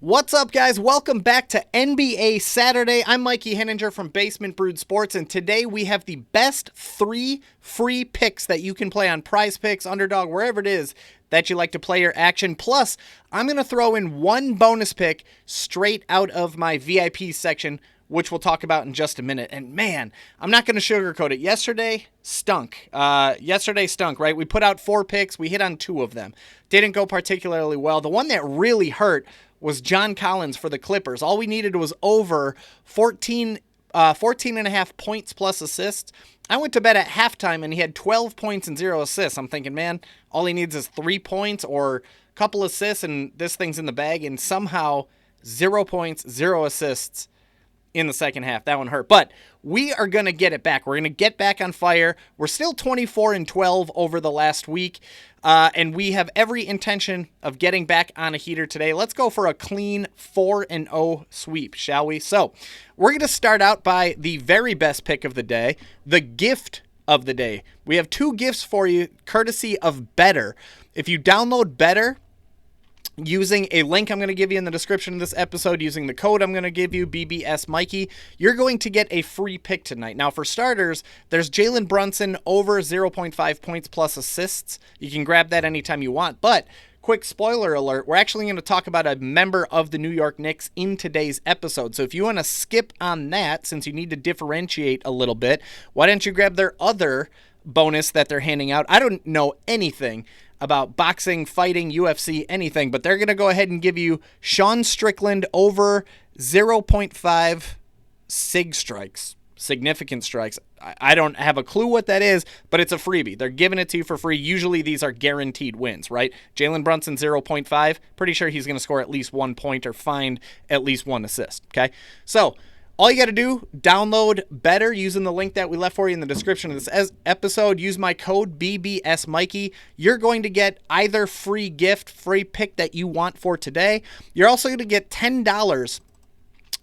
What's up, guys? Welcome back to NBA Saturday. I'm Mikey Henninger from Basement Brewed Sports, and today we have the best 3 free picks that you can play on PrizePicks, Underdog, wherever it is that you like to play your action. Plus, I'm going to throw in one bonus pick straight out of my VIP section, which we'll talk about in just a minute. And man, I'm not going to sugarcoat it. Yesterday stunk, right? We put out 4 picks. We hit on 2 of them. Didn't go particularly well. The one that really hurt was John Collins for the Clippers. All we needed was over 14 and a half points plus assists. I went to bed at halftime and he had 12 points and 0 assists. I'm thinking, man, all he needs is 3 points or a couple assists and this thing's in the bag, and somehow 0 points, 0 assists in the second half. That one hurt. But we are going to get it back. We're going to get back on fire. We're still 24-12 over the last week, and we have every intention of getting back on a heater today. Let's go for a clean 4-0 sweep, shall we? So we're going to start out by the very best pick of the day, the gift of the day. We have 2 gifts for you, courtesy of Betr. If you download Betr, using a link I'm going to give you in the description of this episode, using the code I'm going to give you, BBSMikey, you're going to get a free pick tonight. Now, for starters, there's Jalen Brunson over 0.5 points plus assists. You can grab that anytime you want, but quick spoiler alert, we're actually going to talk about a member of the New York Knicks in today's episode. So if you want to skip on that, since you need to differentiate a little bit, why don't you grab their other bonus that they're handing out? I don't know anything about boxing, fighting, UFC, anything, but they're going to go ahead and give you Sean Strickland over 0.5 SIG strikes, significant strikes. I don't have a clue what that is, but it's a freebie. They're giving it to you for free. Usually these are guaranteed wins, right? Jalen Brunson 0.5, pretty sure he's going to score at least 1 point or find at least 1 assist, okay? So all you got to do, download Betr using the link that we left for you in the description of this episode. Use my code BBSMikey. You're going to get either free gift, free pick that you want for today. You're also going to get $10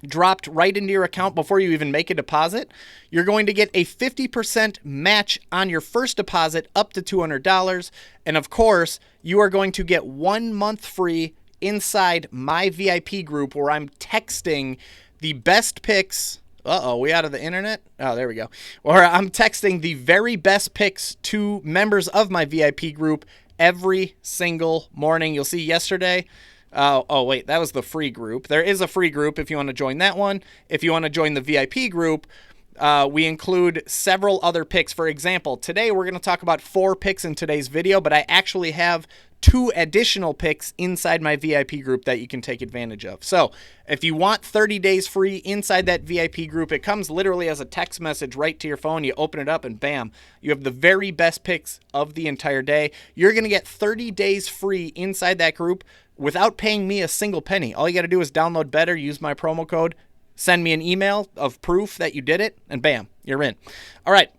dropped right into your account before you even make a deposit. You're going to get a 50% match on your first deposit up to $200. And of course, you are going to get 1 month free inside my VIP group where I'm texting the best picks. We out of the internet? Oh, there we go. Or I'm texting the very best picks to members of my VIP group every single morning. You'll see yesterday. Wait, that was the free group. There is a free group if you want to join that one. If you want to join the VIP group, we include several other picks. For example, today we're going to talk about 4 picks in today's video, but I actually have 2 additional picks inside my VIP group that you can take advantage of. So if you want 30 days free inside that VIP group, it comes literally as a text message right to your phone. You open it up and bam, you have the very best picks of the entire day. You're going to get 30 days free inside that group without paying me a single penny. All you got to do is download Betr, use my promo code, send me an email of proof that you did it, and bam, you're in. All right.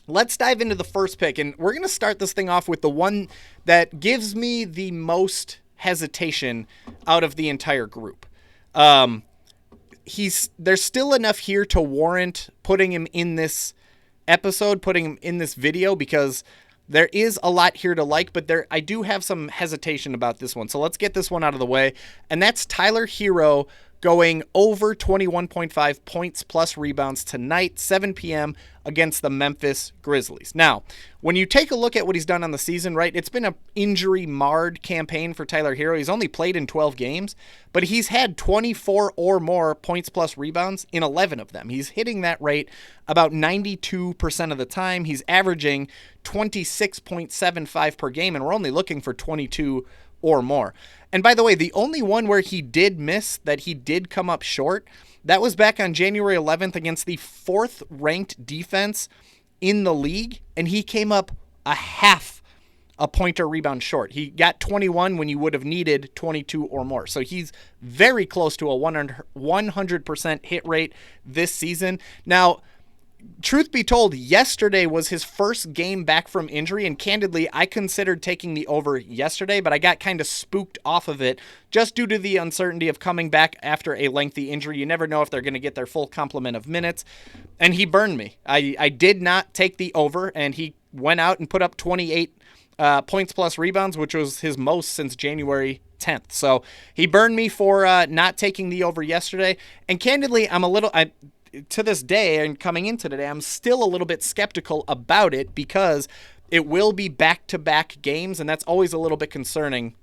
Let's dive into the first pick, and we're going to start this thing off with the one that gives me the most hesitation out of the entire group. There's still enough here to warrant putting him in this episode, putting him in this video, because there is a lot here to like, but I do have some hesitation about this one. So let's get this one out of the way, and that's Tyler Hero going over 21.5 points plus rebounds tonight, 7 p.m. against the Memphis Grizzlies. Now, when you take a look at what he's done on the season, right, it's been an injury-marred campaign for Tyler Hero. He's only played in 12 games, but he's had 24 or more points plus rebounds in 11 of them. He's hitting that rate about 92% of the time. He's averaging 26.75 per game, and we're only looking for 22 or more. And by the way, the only one where he did miss, that he did come up short, that was back on January 11th against the 4th ranked defense in the league, and he came up a half a pointer rebound short. He got 21 when you would have needed 22 or more. So he's very close to a 100% hit rate this season. Now, truth be told, yesterday was his first game back from injury, and candidly, I considered taking the over yesterday, but I got kind of spooked off of it just due to the uncertainty of coming back after a lengthy injury. You never know if they're going to get their full complement of minutes, and he burned me. I did not take the over, and he went out and put up 28 points plus rebounds, which was his most since January 10th. So he burned me for not taking the over yesterday. And candidly, to this day and coming into today, I'm still a little bit skeptical about it because it will be back-to-back games, and that's always a little bit concerning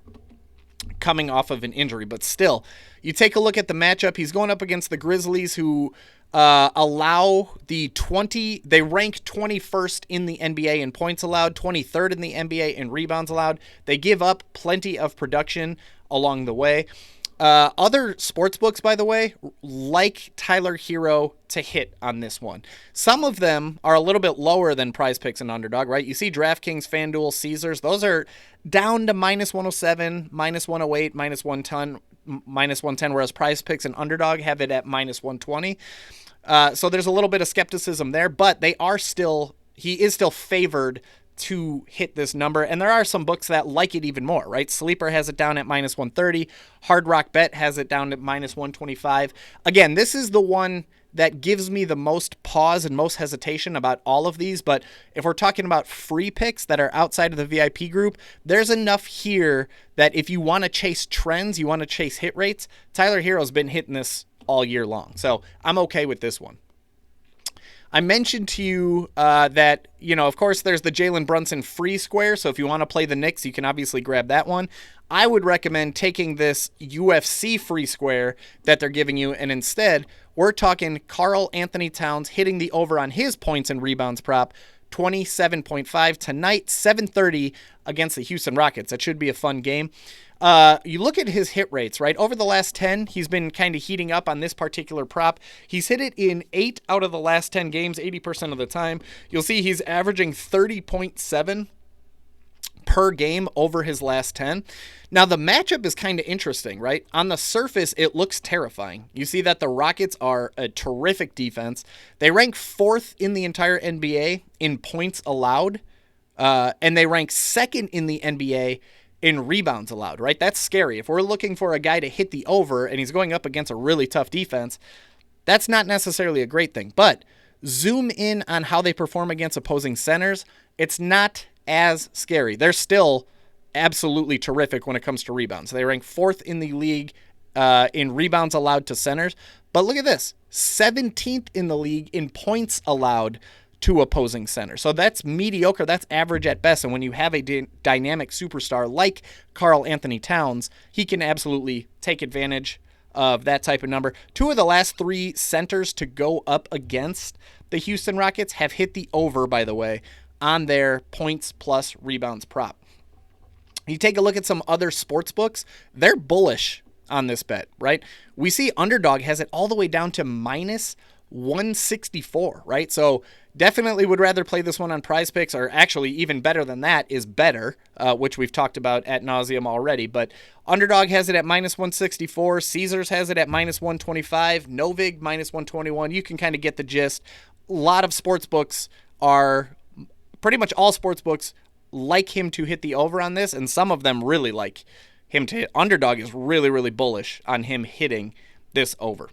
coming off of an injury. But still, you take a look at the matchup. He's going up against the Grizzlies, who they rank 21st in the NBA in points allowed, 23rd in the NBA in rebounds allowed. They give up plenty of production along the way. Other sports books, by the way, like Tyler Hero to hit on this one. Some of them are a little bit lower than PrizePicks and Underdog, right? You see DraftKings, FanDuel, Caesars. Those are down to -107, -108, -110, whereas PrizePicks and Underdog have it at -120. So there's a little bit of skepticism there, but he is still favored to hit this number. And there are some books that like it even more, right? Sleeper has it down at -130. Hard Rock Bet has it down at -125. Again, this is the one that gives me the most pause and most hesitation about all of these. But if we're talking about free picks that are outside of the VIP group, there's enough here that if you want to chase trends, you want to chase hit rates, Tyler Hero's been hitting this all year long. So I'm okay with this one. I mentioned to you that, of course, there's the Jalen Brunson free square. So if you want to play the Knicks, you can obviously grab that one. I would recommend taking this UFC free square that they're giving you. And instead, we're talking Karl Anthony Towns hitting the over on his points and rebounds prop, 27.5 tonight, 7:30 against the Houston Rockets. That should be a fun game. You look at his hit rates, right? Over the last 10, he's been kind of heating up on this particular prop. He's hit it in 8 out of the last 10 games, 80% of the time. You'll see he's averaging 30.7 per game over his last 10. Now, the matchup is kind of interesting, right? On the surface, it looks terrifying. You see that the Rockets are a terrific defense. They rank 4th in the entire NBA in points allowed, and they rank 2nd in the NBA in rebounds allowed, right? That's scary. If we're looking for a guy to hit the over and he's going up against a really tough defense, that's not necessarily a great thing. But zoom in on how they perform against opposing centers. It's not as scary. They're still absolutely terrific when it comes to rebounds. They rank 4th in the league in rebounds allowed to centers. But look at this, 17th in the league in points allowed to opposing center. So that's mediocre. That's average at best. And when you have a dynamic superstar like Karl Anthony Towns, he can absolutely take advantage of that type of number. 2 of the last 3 centers to go up against the Houston Rockets have hit the over, by the way, on their points plus rebounds prop. You take a look at some other sports books, they're bullish on this bet, right? We see Underdog has it all the way down to -164, right? So definitely would rather play this one on PrizePicks, or actually even better than that is Betr, which we've talked about ad nauseum already. But Underdog has it at -164. Caesars has it at -125. Novig -121. You can kind of get the gist. A lot of sports books pretty much all sports books like him to hit the over on this, and some of them really like him to hit. Underdog is really, really bullish on him hitting this over.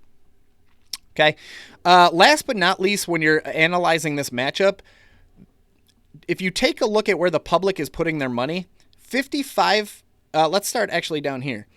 Okay. Last but not least, when you're analyzing this matchup, if you take a look at where the public is putting their money, 55, let's start actually down here.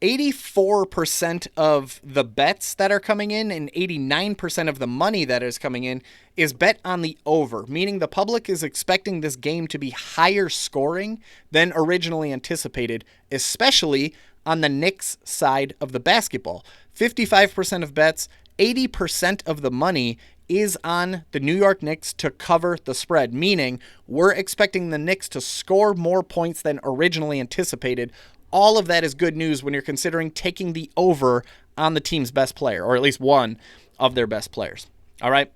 84% of the bets that are coming in and 89% of the money that is coming in is bet on the over, meaning the public is expecting this game to be higher scoring than originally anticipated, especially on the Knicks side of the basketball. 55% of bets, 80% of the money is on the New York Knicks to cover the spread, meaning we're expecting the Knicks to score more points than originally anticipated. All of that is good news when you're considering taking the over on the team's best player, or at least one of their best players. All right.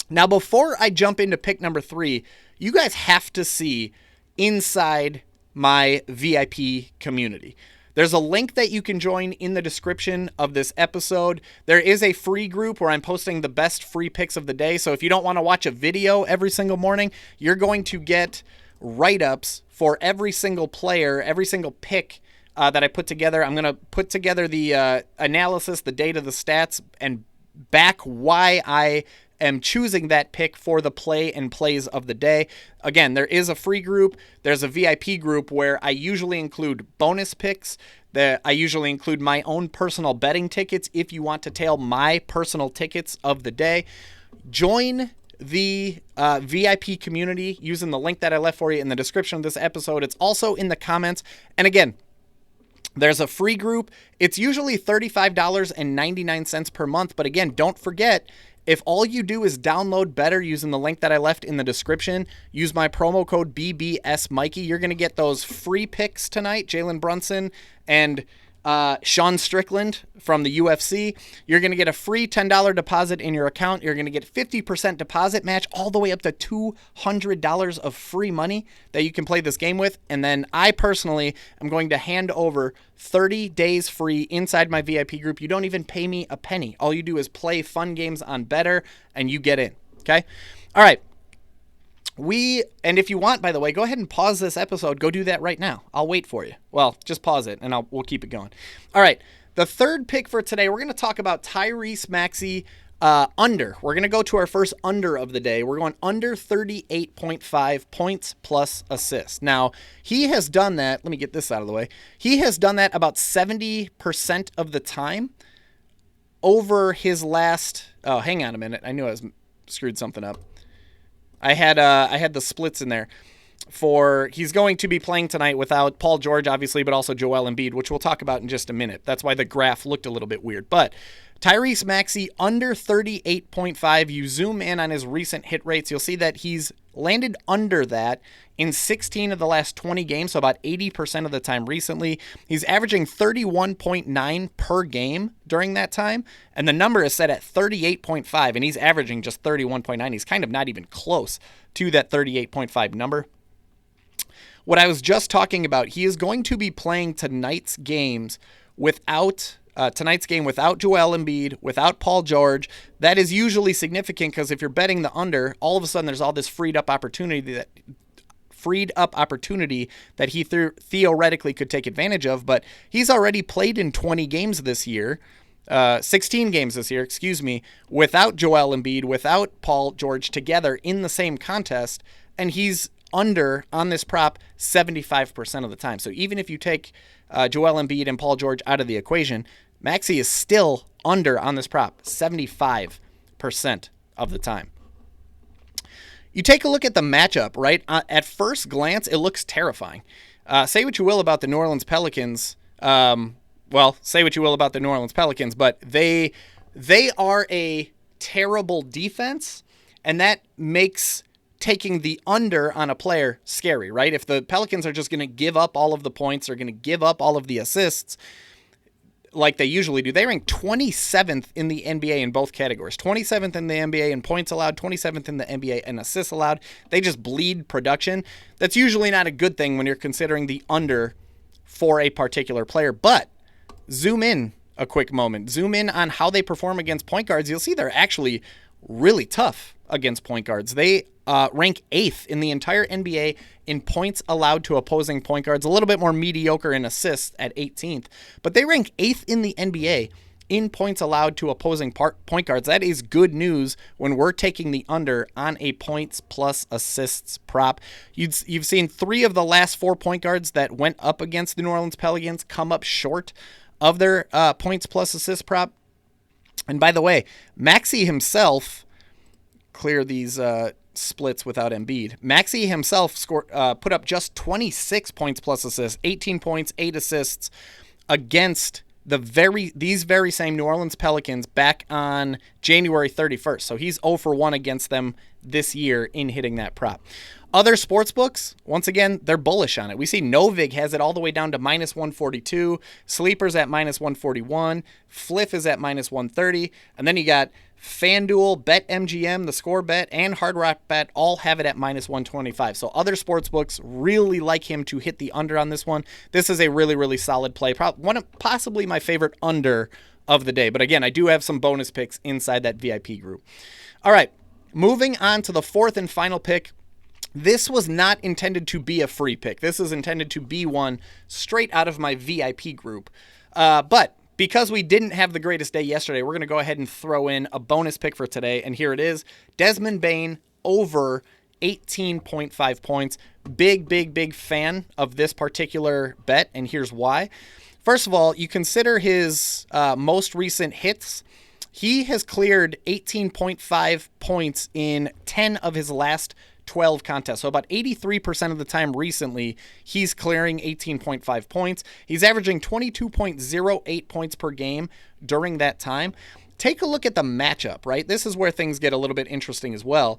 Now, before I jump into pick number 3, you guys have to see inside my VIP community. There's a link that you can join in the description of this episode. There is a free group where I'm posting the best free picks of the day. So if you don't want to watch a video every single morning, you're going to get write-ups for every single player, every single pick that I put together. I'm going to put together the analysis, the data, the stats, and back why I am choosing that pick for the play and plays of the day. Again, there is a free group. There's a VIP group where I usually include bonus picks I usually include my own personal betting tickets if you want to tail my personal tickets of the day. Join the VIP community using the link that I left for you in the description of this episode. It's also in the comments. And again, there's a free group. It's usually $35.99 per month. But again, don't forget, if all you do is download Betr using the link that I left in the description, use my promo code BBSMikey, you're going to get those free picks tonight, Jalen Brunson and Sean Strickland from the UFC. You're going to get a free $10 deposit in your account. You're going to get 50% deposit match all the way up to $200 of free money that you can play this game with. And then I personally am going to hand over 30 days free inside my VIP group. You don't even pay me a penny. All you do is play fun games on Betr and you get in. Okay? All right. And if you want, by the way, go ahead and pause this episode. Go do that right now. I'll wait for you. Well, just pause it and we'll keep it going. All right. The third pick for today, we're going to talk about Tyrese Maxey under. We're going to go to our first under of the day. We're going under 38.5 points plus assists. Now, he has done that. Let me get this out of the way. He has done that about 70% of the time over his last. Oh, hang on a minute. I knew I screwed something up. I had the splits in there he's going to be playing tonight without Paul George, obviously, but also Joel Embiid, which we'll talk about in just a minute. That's why the graph looked a little bit weird. But Tyrese Maxey under 38.5. You zoom in on his recent hit rates. You'll see that he's landed under that in 16 of the last 20 games, so about 80% of the time recently. He's averaging 31.9 per game during that time, and the number is set at 38.5, and he's averaging just 31.9. He's kind of not even close to that 38.5 number. What I was just talking about, he is going to be playing tonight's game without Joel Embiid, without Paul George. That is usually significant because if you're betting the under, all of a sudden there's all this freed up opportunity that he theoretically could take advantage of. But he's already played in 20 games this year, 16 games this year, without Joel Embiid, without Paul George together in the same contest, and he's under on this prop 75% of the time. So even if you take Joel Embiid and Paul George out of the equation, Maxey is still under on this prop 75% of the time. You take a look at the matchup, right? At first glance, it looks terrifying. Say what you will about the New Orleans Pelicans. Say what you will about the New Orleans Pelicans, but they are a terrible defense, and that makes taking the under on a player scary, right? If the Pelicans are just going to give up all of the points, or going to give up all of the assists like they usually do. They rank 27th in the NBA in both categories. 27th in the NBA in points allowed, 27th in the NBA in assists allowed. They just bleed production. That's usually not a good thing when you're considering the under for a particular player. But zoom in a quick moment. Zoom in on how they perform against point guards. You'll see they're actually really tough against point guards. They rank 8th in the entire NBA in points allowed to opposing point guards, a little bit more mediocre in assists at 18th, but they rank 8th in the NBA in points allowed to opposing point guards. That is good news when we're taking the under on a points plus assists prop. You've seen 3 of the last 4 point guards that went up against the New Orleans Pelicans come up short of their points plus assist prop. And by the way, Maxey himself, clear these splits without Embiid. Maxey himself put up just 26 points plus assists, 18 points, 8 assists against these very same New Orleans Pelicans back on January 31st. So he's 0 for 1 against them this year in hitting that prop. Other sports books, once again, they're bullish on it. We see Novig has it all the way down to minus 142. Sleepers at minus 141. Fliff is at minus 130. And then you got FanDuel, BetMGM, the Score Bet, and Hard Rock Bet all have it at minus 125. So other sports books really like him to hit the under on this one. This is a really, really solid play. Possibly my favorite under of the day. But again, I do have some bonus picks inside that VIP group. All right, moving on to the fourth and final pick. This was not intended to be a free pick. This is intended to be one straight out of my VIP group. But because we didn't have the greatest day yesterday, we're going to go ahead and throw in a bonus pick for today. And here it is. Desmond Bane over 18.5 points. Big fan of this particular bet, and here's why. First of all, you consider his most recent hits. He has cleared 18.5 points in 10 of his last 12 contests. So about 83% of the time recently, he's clearing 18.5 points. He's averaging 22.08 points per game during that time. Take a look at the matchup, right? This is where things get a little bit interesting as well.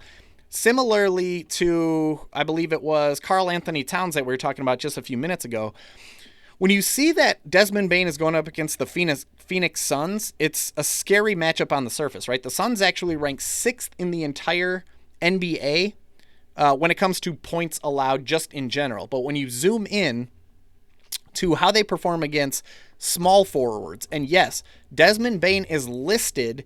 Similarly to, I believe it was Karl Anthony Towns that we were talking about just a few minutes ago, when you see that Desmond Bane is going up against the Phoenix Suns, it's a scary matchup on the surface, right? The Suns actually rank 6th in the entire NBA when it comes to points allowed just in general. But when you zoom in to how they perform against small forwards, and yes, Desmond Bane is listed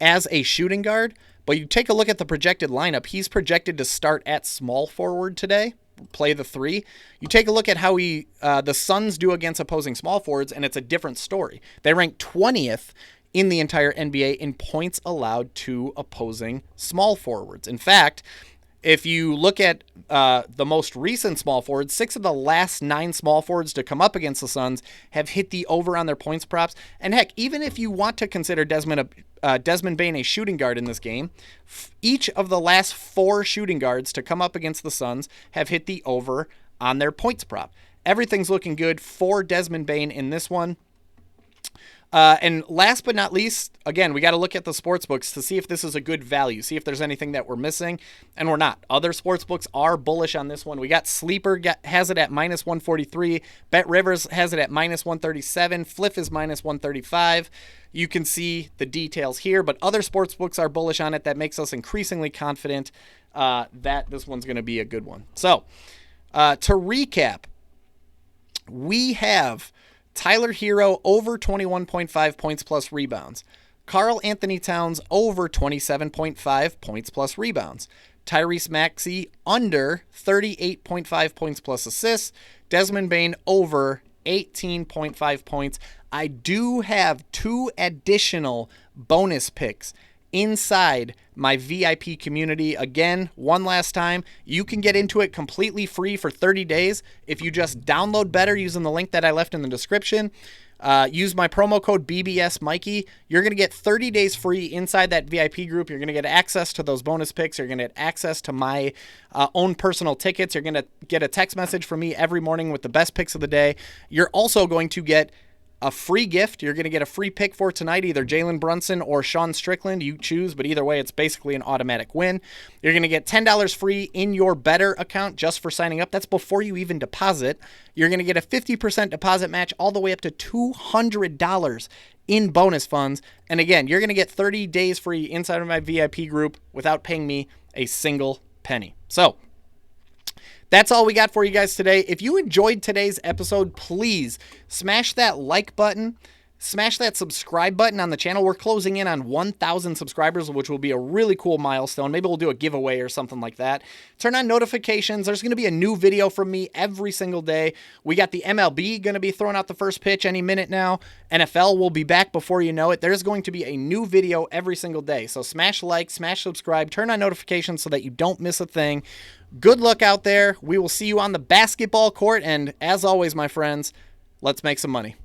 as a shooting guard, but you take a look at the projected lineup, he's projected to start at small forward today, play the 3. You take a look at how the Suns do against opposing small forwards, and it's a different story. They rank 20th in the entire NBA in points allowed to opposing small forwards. In fact, if you look at the most recent small forwards, 6 of the last 9 small forwards to come up against the Suns have hit the over on their points props. And heck, even if you want to consider Desmond Bane a shooting guard in this game, each of the last 4 shooting guards to come up against the Suns have hit the over on their points prop. Everything's looking good for Desmond Bane in this one. And last but not least, again, we got to look at the sports books to see if this is a good value, see if there's anything that we're missing, and we're not. Other sports books are bullish on this one. We got Sleeper has it at minus 143. Bet Rivers has it at minus 137. Fliff is minus 135. You can see the details here, but other sports books are bullish on it. That makes us increasingly confident that this one's going to be a good one. So to recap, we have Tyler Hero over 21.5 points plus rebounds. Karl Anthony Towns over 27.5 points plus rebounds. Tyrese Maxey under 38.5 points plus assists. Desmond Bane over 18.5 points. I do have 2 additional bonus picks inside my VIP community. Again, one last time, you can get into it completely free for 30 days if you just download Betr using the link that I left in the description. Use my promo code BBSMikey. You're going to get 30 days free inside that VIP group. You're going to get access to those bonus picks. You're going to get access to my own personal tickets. You're going to get a text message from me every morning with the best picks of the day. You're also going to get a free gift. You're going to get a free pick for tonight, either Jalen Brunson or Sean Strickland. You choose, but either way, it's basically an automatic win. You're going to get $10 free in your Betr account just for signing up. That's before you even deposit. You're going to get a 50% deposit match all the way up to $200 in bonus funds. And again, you're going to get 30 days free inside of my VIP group without paying me a single penny. So that's all we got for you guys today. If you enjoyed today's episode, please smash that like button, smash that subscribe button on the channel. We're closing in on 1,000 subscribers, which will be a really cool milestone. Maybe we'll do a giveaway or something like that. Turn on notifications. There's going to be a new video from me every single day. We got the MLB going to be throwing out the first pitch any minute now. NFL will be back before you know it. There's going to be a new video every single day. So smash like, smash subscribe, turn on notifications so that you don't miss a thing. Good luck out there. We will see you on the basketball court. And as always, my friends, let's make some money.